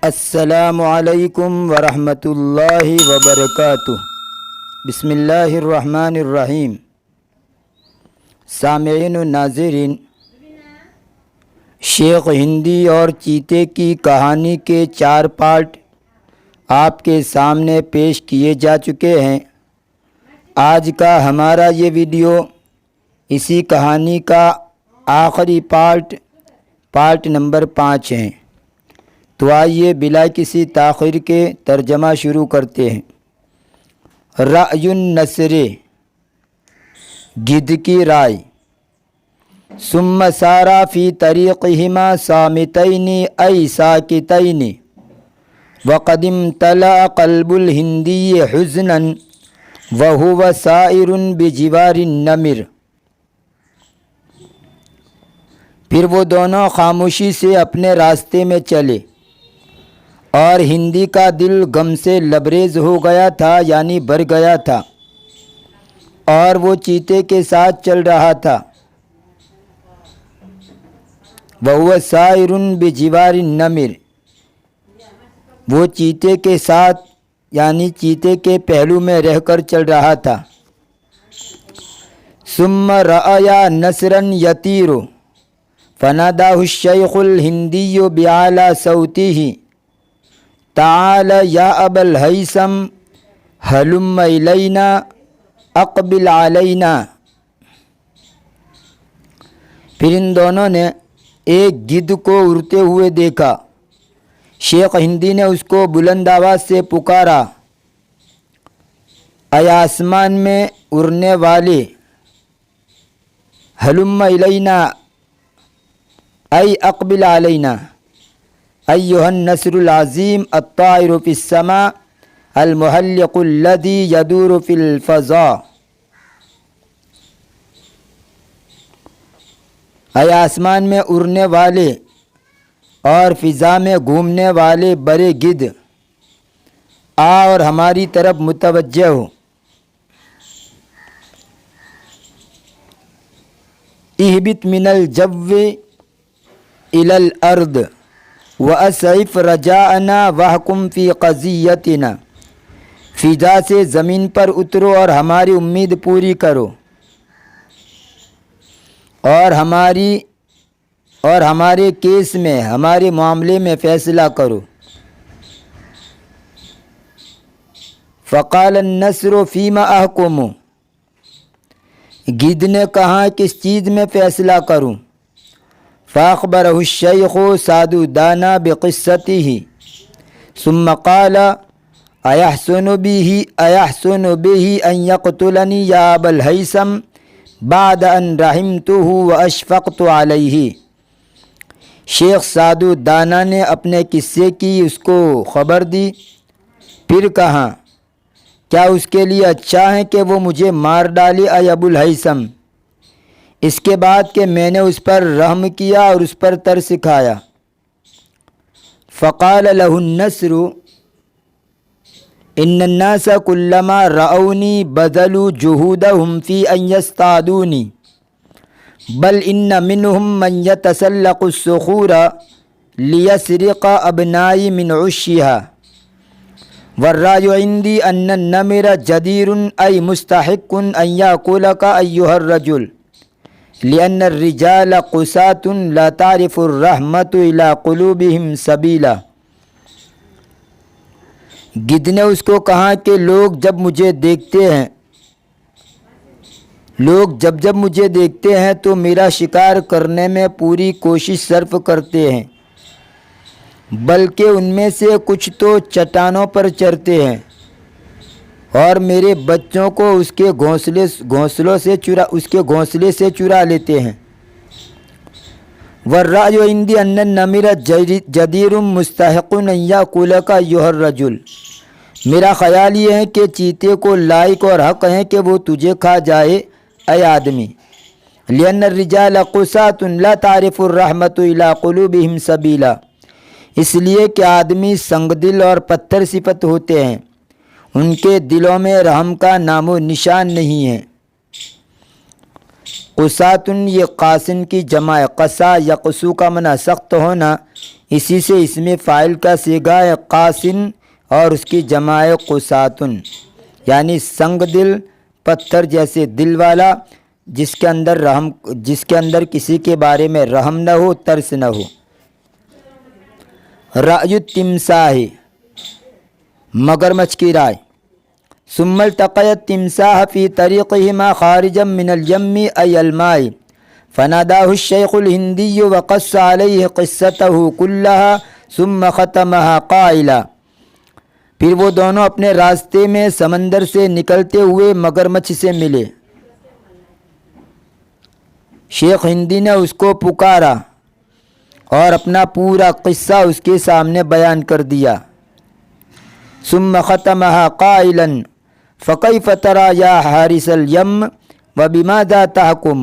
السلام علیکم ورحمۃ اللہ وبرکاتہ۔ بسم اللہ الرحمن الرحیم۔ سامعین و ناظرین، شیخ ہندی اور چیتے کی کہانی کے 4 پارٹ آپ کے سامنے پیش کیے جا چکے ہیں۔ آج کا ہمارا یہ ویڈیو اسی کہانی کا آخری پارٹ نمبر 5 ہے۔ تو آئیے بلا کسی تاخیر کے ترجمہ شروع کرتے ہیں۔ رأی النسر، گدھ کی رائے۔ ثم سارا فی طریقہما صامتین ای ساکتین وقد امتلأ قلب الہندی حزنا وہو سائر بجوار النمر۔ پھر وہ دونوں خاموشی سے اپنے راستے میں چلے اور ہندی کا دل غم سے لبریز ہو گیا تھا، یعنی بھر گیا تھا، اور وہ چیتے کے ساتھ چل رہا تھا۔ وَهُوَ سَائِرٌ بِجِوَارِ النَّمِرِ، وہ چیتے کے ساتھ یعنی چیتے کے پہلو میں رہ کر چل رہا تھا۔ ثُمَّ رَأَيَا نَسْرًا يَطِيرُ فَنَادَاهُ الشَّيْخُ الْهِنْدِيُّ بِأَعْلَى صَوْتِهِ تعال یا ابا الہیثم ہلم الینا اقبل علینا۔ پھر ان دونوں نے ایک گدھ کو اڑتے ہوئے دیکھا۔ شیخ ہندی نے اس کو بلند آواز سے پکارا، اے آسمان میں اڑنے والے، ہلم الینا ای اقبل علینا، ایھا النسر العظیم الطائر فی السماء المحلق الذی یدور فی الفضاء۔ اے آسمان میں اڑنے والے اور فضا میں گھومنے والے بڑے گدھ، آ اور ہماری طرف متوجہ ہو۔ اہبط من الجو الی الارض وَأَسْعِفْ رَجَاءَنَا وَحْكُمْ فِي قَضِيَّتِنَا، فضا سے زمین پر اترو اور ہماری امید پوری کرو اور ہمارے کیس میں، ہمارے معاملے میں فیصلہ کرو۔ فَقَالَ النَّسْرُ فِيمَا أَحْكُمُ، گدھ نے کہا کس چیز میں فیصلہ کروں؟ فَأَخْبَرَهُ الشَّيْخُ سَعْدُ بِقِصَّتِهِ ثُمَّ قَالَ أَيَحْسُنُ بِهِ أَنْ يَقْتُلَنِي يَا أَبَا الْهَيْثَمِ بَعْدَ أَنْ رَحِمْتُهُ وَأَشْفَقْتُ عَلَيْهِ۔ شیخ سعد دانا نے اپنے قصے کی اس کو خبر دی، پھر کہا، کیا اس کے لیے اچھا ہے کہ وہ مجھے مار ڈالے اے ابو الہیثم، اس کے بعد کہ میں نے اس پر رحم کیا اور اس پر ترس کھایا؟ فقال له النسر ان الناس كلما رأوني بذلوا جهودهم في ان يصطادوني بل ان منهم من يتسلق الصخور ليسرق ابنائي من عشها والرأي عندي ان النمر جدير اي مستحق ان يأكلك ايها الرجل لأن الرجال قساة لا تعرف الرحمة إلى قلوبهم سبيلا۔ گدھ نے اس کو کہا کہ لوگ جب مجھے دیکھتے ہیں تو میرا شکار کرنے میں پوری کوشش صرف کرتے ہیں، بلکہ ان میں سے کچھ تو چٹانوں پر چڑھتے ہیں اور میرے بچوں کو اس کے گھونسلے سے چرا لیتے ہیں۔ والرأی عندی ان النمر جدیر مستحق ان یأکلک ایھا الرجل، میرا خیال یہ ہے کہ چیتے کو لائق اور حق ہے کہ وہ تجھے کھا جائے اے آدمی۔ لأن الرجال قساة لا تعرف الرحمة إلى قلوبهم سبیلا، اس لیے کہ آدمی سنگ دل اور پتھر صفت ہوتے ہیں، ان کے دلوں میں رحم کا نام و نشان نہیں ہے۔ قساتن یہ قاسن کی جمع، قسا یقسو کا معنی سخت ہونا، اسی سے اس میں فاعل کا صیغہ ہے قاسن اور اس کی جمع ہے قساتن، یعنی سنگ دل، پتھر جیسے دل والا، جس کے اندر کسی کے بارے میں رحم نہ ہو، ترس نہ ہو۔ رأی التمساح، مگرمچھ کی رائے۔ ثم التقى التمساح في طريقهما خارجا من اليم أي الماء فناداه الشيخ الهندي وقص عليه قصته كلها ثم ختمها قائلا، پھر وہ دونوں اپنے راستے میں سمندر سے نکلتے ہوئے مگرمچھ سے ملے۔ شیخ ہندی نے اس کو پکارا اور اپنا پورا قصہ اس کے سامنے بیان کر دیا۔ ثم ختمها قائلا فكيف ترى يا حارس الیم وبماذا تحكم،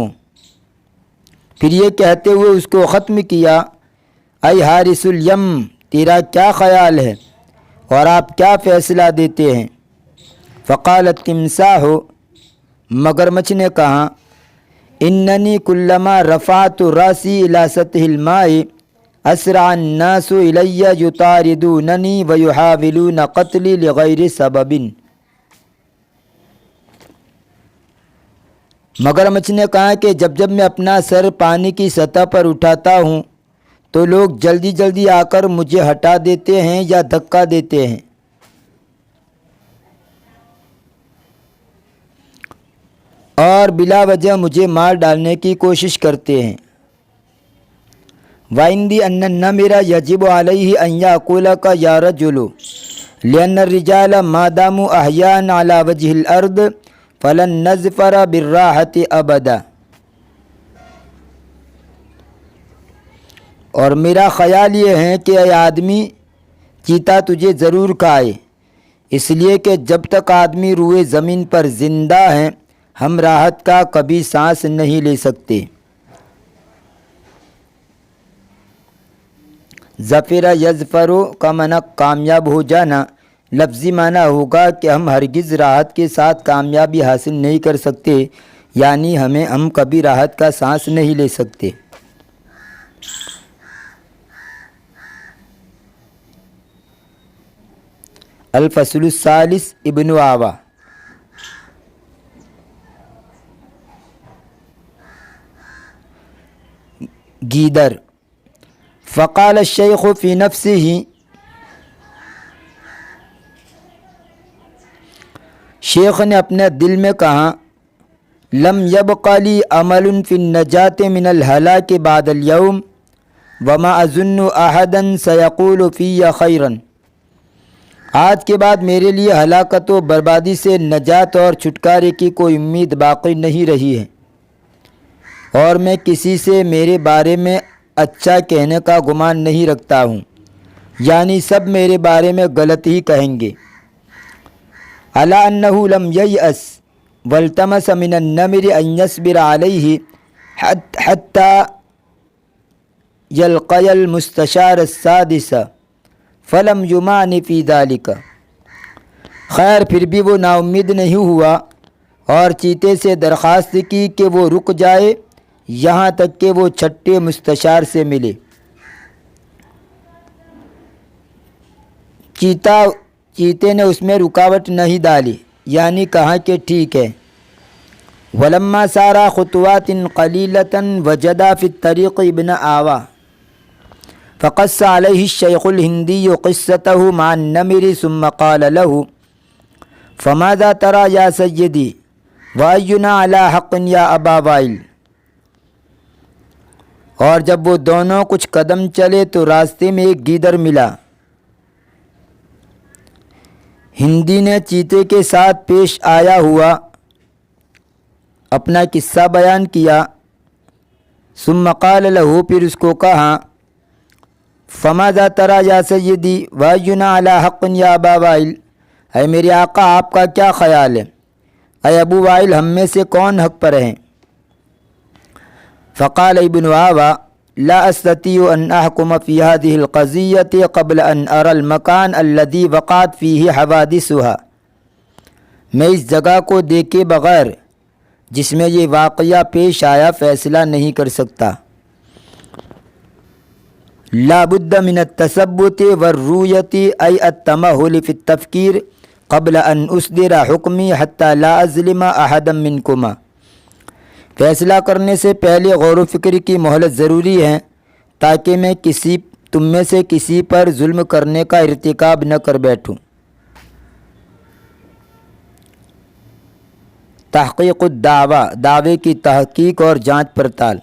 پھر یہ کہتے ہوئے اس کو ختم کیا، اے حارس الیم، تیرا کیا خیال ہے اور آپ کیا فیصلہ دیتے ہیں؟ فقال التمساح، مگرمچھ نے کہا، اننی کلما رفعت راسی الی سطح الماء اسرع الناس الی یطاردوننی ویحاولون قتلی لغیر سبب۔ مگرمچھ نے کہا کہ جب میں اپنا سر پانی کی سطح پر اٹھاتا ہوں تو لوگ جلدی جلدی آ کر مجھے ہٹا دیتے ہیں یا دھکا دیتے ہیں، اور بلا وجہ مجھے مار ڈالنے کی کوشش کرتے ہیں۔ وَعِنْدِي أَنَّ النَّمِرَ يَجِبُ عَلَيْهِ أَنْ يَأْكُلَكَ يَا رَجُلُ لِأَنَّ الرِّجَالَ مَا دَامُوا أَحْيَاءً عَلَى وَجْهِ الْأَرْضِ فَلَنْ نَظْفَرَ بِالرَّاحَةِ أَبَدًا، اور میرا خیال یہ ہے کہ اے آدمی، چیتا تجھے ضرور کھائے، اس لیے کہ جب تک آدمی روئے زمین پر زندہ ہیں ہم راحت کا کبھی سانس نہیں لے سکتے۔ ظفر یظفر کا معنی کامیاب ہو جانا، لفظی معنی ہوگا کہ ہم ہرگز راحت کے ساتھ کامیابی حاصل نہیں کر سکتے، یعنی ہم کبھی راحت کا سانس نہیں لے سکتے۔ الفصل الثالث ابن آوا۔ گیدر۔ فقال الشیخ فی نفسه، شیخ نے اپنے دل میں کہا، لم یبق لی عمل فی النجاة من الہلاک بعد اليوم وما اظن احدا سیقول فی خیرا، آج کے بعد میرے لیے ہلاکت و بربادی سے نجات اور چھٹکارے کی کوئی امید باقی نہیں رہی ہے، اور میں کسی سے میرے بارے میں اچھا کہنے کا گمان نہیں رکھتا ہوں، یعنی سب میرے بارے میں غلط ہی کہیں گے۔ الا انہ لم ییأس والتمس من النمر ان یصبر علیہ حتی یلقی المستشار السادس فلم یمان فی ذلک، خیر پھر بھی وہ نا امید نہیں ہوا اور چیتے سے درخواست کی کہ وہ رک جائے یہاں تک کہ وہ چھٹے مستشار سے ملے۔ چیتے نے اس میں رکاوٹ نہیں ڈالی، یعنی کہا کہ ٹھیک ہے۔ ولما سارا خطوات قلیلة وجدا فی الطریق ابن آوا فقص علیہ الشیخ الہندی قصته مع النمر ثم قال له فماذا ترى یا سیدی واینا علی حق یا ابا وائل، اور جب وہ دونوں کچھ قدم چلے تو راستے میں ایک گیدڑ ملا۔ ہندی نے چیتے کے ساتھ پیش آیا ہوا اپنا قصہ بیان کیا۔ ثم قال له، پھر اس کو کہا، فماذا ترى یا سیدی واینا علی حق یا ابا وائل، اے میرے آقا آپ کا کیا خیال ہے، اے ابو وائل ہم میں سے کون حق پر ہیں؟ فقال ابن آوا لا استطيع ان احكم في هذه القضية قبل ان ارى المكان الذي وقعت فيه حوادثها، میں اس جگہ کو دیکھے بغیر جس میں یہ واقعہ پیش آیا فیصلہ نہیں کر سکتا۔ لا بد من التثبت والرؤية أي التمهل في التفكير قبل أن أصدر حكمي حتى لا أظلم أحدا منكما. فیصلہ کرنے سے پہلے غور و فکر کی مہلت ضروری ہے تاکہ میں تم میں سے کسی پر ظلم کرنے کا ارتکاب نہ کر بیٹھوں. تحقیق الدعوہ، دعوے کی تحقیق اور جانچ پڑتال.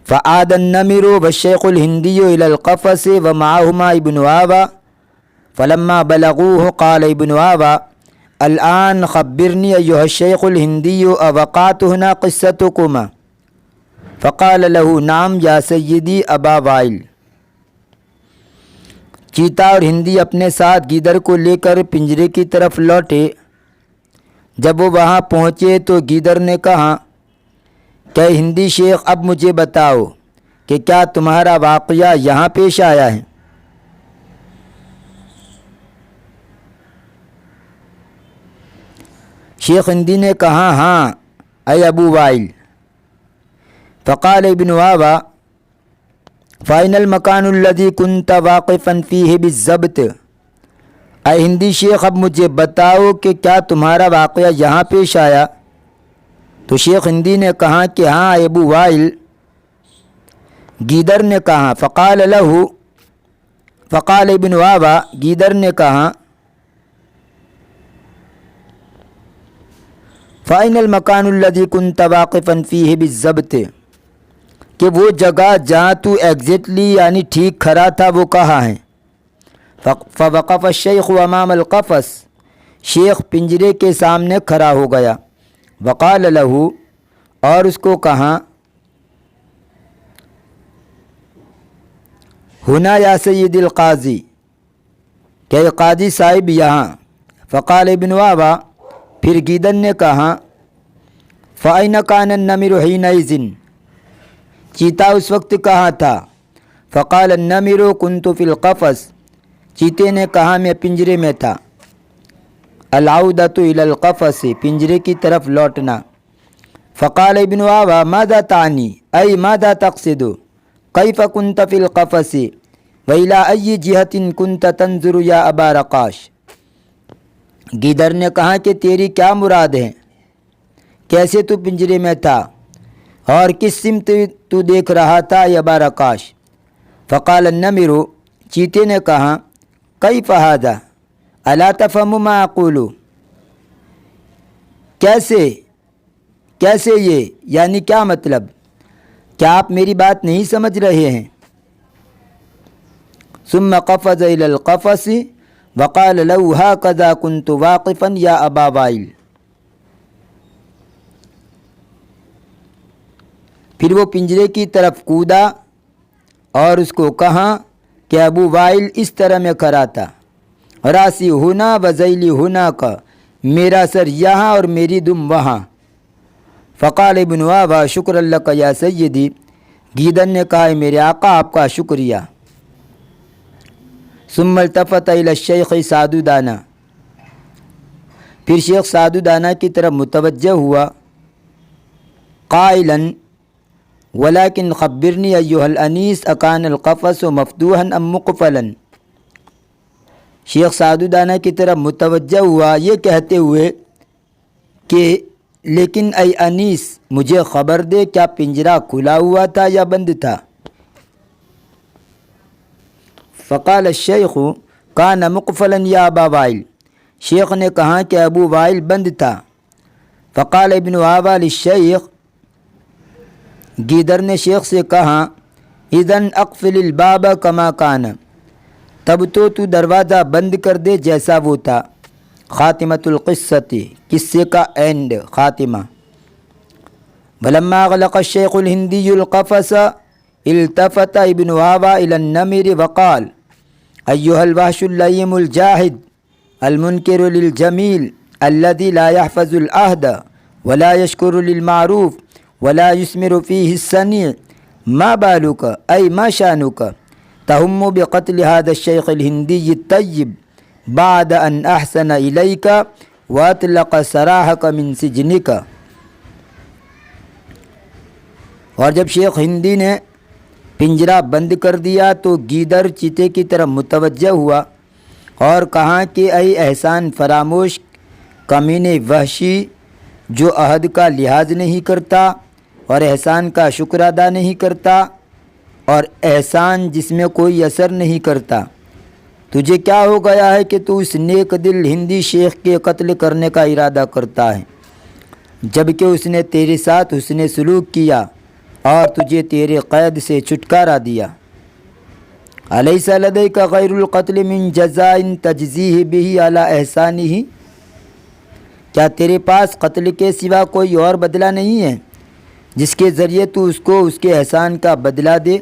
فعاد النمر والشیخ الہندی الى القفص ومعهما ابن وهب فلما بلغوه قال ابن وهب الآن خبرني أيها الشيخ الهندي أوقعت هنا قصتكما؟ فقال له نعم يا سيدي أبا وائل. چیتا اور ہندی اپنے ساتھ گیدڑ کو لے کر پنجرے کی طرف لوٹے. جب وہ وہاں پہنچے تو گیدڑ نے کہا کہ ہندی شیخ اب مجھے بتاؤ کہ کیا تمہارا واقعہ یہاں پیش آیا ہے؟ شیخ ہندی نے کہا ہاں اے ابو وائل. فقال ابن وهب فَإِنَ الْمَكَانُ الَّذِي كُنْتَ وَاقِفًا فِيهِ بِالضَّبْطِ. اے ہندی شیخ اب مجھے بتاؤ کہ کیا تمہارا واقعہ یہاں پیش آیا؟ تو شیخ ہندی نے کہا کہ ہاں ابو وائل. گیدڑ نے کہا فقال ابن وهب، گیدڑ نے کہا فَإِنَ الْمَكَانُ الَّذِي كُنْتَ وَاقِفًا فِيهِ بِالضَّبْطِ، کہ وہ جگہ جہاں تو ایگزیکٹلی یعنی ٹھیک کھڑا تھا وہ کہاں ہے؟ فوقف الشیخ امام القفص، شیخ پنجرے کے سامنے کھڑا ہو گیا. وقال له، اور اس کو کہا ہنا یا سید القاضی، کہ قاضی صاحب یہاں. فقال ابن وهب، پھر گیدڑ نے کہا فَأَيْنَ كَانَ النَّمِرُ حِينَئِذٍ، چیتا اس وقت کہاں تھا؟ فقال النَّمِرُ كُنْتُ فِي الْقَفَصِ، چیتے نے کہا میں پنجرے میں تھا. العودة إلى القفص، پنجرے کی طرف لوٹنا. فقال ابن وهب ماذا تعني أي ماذا تقصد؟ كيف كنت في القفص وإلى أي جهة كنت تنظر يا أبا رقاش. گیدڑ نے کہا کہ تیری کیا مراد ہے؟ کیسے تو پنجرے میں تھا اور کس سمت تو دیکھ رہا تھا یا ابا رقاش؟ فقال النمر، چیتے نے کہا کیف ھذا الا تفهم ما اقول، کیسے یہ یعنی کیا مطلب، کیا آپ میری بات نہیں سمجھ رہے ہیں؟ ثم قفز الى القفص وقال له هكذا كنت واقفا يا ابا وائل. پھر وہ پنجرے کی طرف کودا اور اس کو کہا کہ ابو وائل اس طرح میں کھڑا تھا. راسی ہونا وزیلی ہونا کا، میرا سر یہاں اور میری دم وہاں. فقال ابن وهب شکر اللہ کا یا سیدی، گیدڑ نے کہا میرے آقا آپ کا شکریہ. ثم التفت الى الشیخ سعد دانا، پھر شیخ سعد دانا کی طرف متوجہ ہوا. قائلا ولكن خبرني أيها الأنيس أكان القفص مفتوحا أم مقفلا. شیخ سعد دانا کی طرف متوجہ ہوا یہ کہتے ہوئے کہ لیکن اے انیس مجھے خبر دے کیا پنجرہ کھلا ہوا تھا یا بند تھا؟ فقال الشیخ کان مقفلا یا ابا وائل، شیخ نے کہا کہ ابو وائل بند تھا. فقال ابن وهب للشیخ، گیدڑ نے شیخ سے کہا اذن اقفل الباب کما کان، تب تو دروازہ بند کر دے جیسا وہ تھا. خاتمۃ القصۃ، قصے کا اینڈ خاتمہ. ولما اغلق الشیخ الہندی القفص التفت ابن وهب الى النمر وقال ایها الوحش اللئیم الجاحد المنکر للجمیل الذي لا يحفظ العهد ولا يشكر للمعروف ولا يثمر فيه الصنيع، ما بالك أي ما شأنك تهم بقتل هذا الشيخ الهندي الطيب بعد أن أحسن إليك وأطلق سراحك من سجنك. اور جب شیخ ہندی نے پنجرہ بند کر دیا تو گیدڑ چیتے کی طرف متوجہ ہوا اور کہا کہ اے احسان فراموش کمینے وحشی، جو عہد کا لحاظ نہیں کرتا اور احسان کا شکر ادا نہیں کرتا اور احسان جس میں کوئی اثر نہیں کرتا، تجھے کیا ہو گیا ہے کہ تو اس نیک دل ہندی شیخ کے قتل کرنے کا ارادہ کرتا ہے، جبکہ اس نے تیرے ساتھ حسن سلوک کیا اور تجھے تیرے قید سے چھٹکارا دیا۔ الیس لدیک غیر القتل من جزاء تجزیہ بہ علی احسانہ، کیا تیرے پاس قتل کے سوا کوئی اور بدلہ نہیں ہے جس کے ذریعے تو اس کو اس کے احسان کا بدلہ دے؟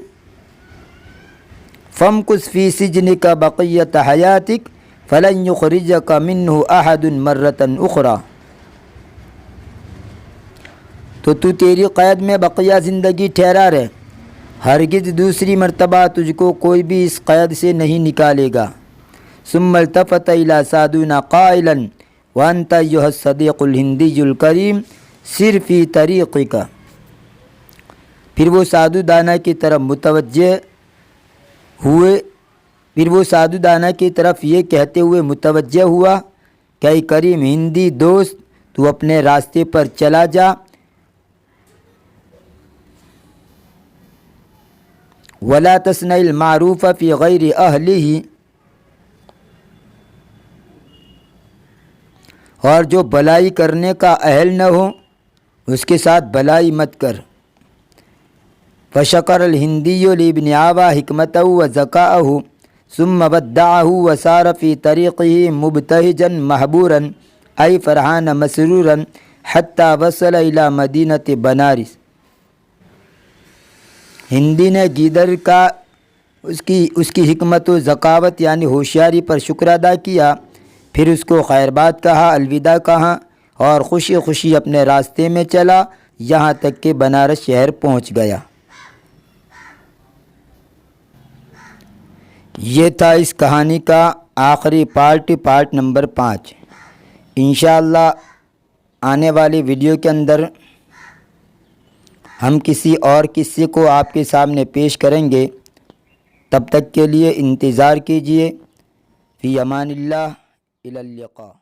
فامکث فی سجنک بقیۃ حیاتک فلن یخرجک منہ احد مرۃ اخری، تو تیری قید میں بقیہ زندگی ٹھہرا رہے، ہرگز دوسری مرتبہ تجھ کو کوئی بھی اس قید سے نہیں نکالے گا۔ ثم التفت الی سعدون قائلا وانت ایھا الصدیق الہندی الکریم سر فی طریقک، پھر وہ سادو دانا کی طرف متوجہ ہوئے، یہ کہتے ہوئے متوجہ ہوا کہ اے کریم ہندی دوست، تو اپنے راستے پر چلا جا، ولا تصنع المعروف فی غیر اہلہ، اور جو بلائی کرنے کا اہل نہ ہو اس کے ساتھ بلائی مت کر۔ فشکر الہندی لابن آبا حکمتہ وذکاءہ ثم ودعہ وسار فی طریقہ مبتہجا محبورا ای فرحان مسرورا حتی وصل الی مدینۃ بنارس۔ ہندی نے گیدڑ کا اس کی حکمت و ذکاوت یعنی ہوشیاری پر شکر ادا کیا، پھر اس کو خیر بات کہا، الوداع کہا اور خوشی خوشی اپنے راستے میں چلا یہاں تک کہ بنارس شہر پہنچ گیا۔ یہ تھا اس کہانی کا آخری پارٹ نمبر 5۔ انشاءاللہ آنے والی ویڈیو کے اندر ہم کسی اور قصے کو آپ کے سامنے پیش کریں گے، تب تک کے لیے انتظار کیجیے۔ فی امان اللہ، الی اللقاء۔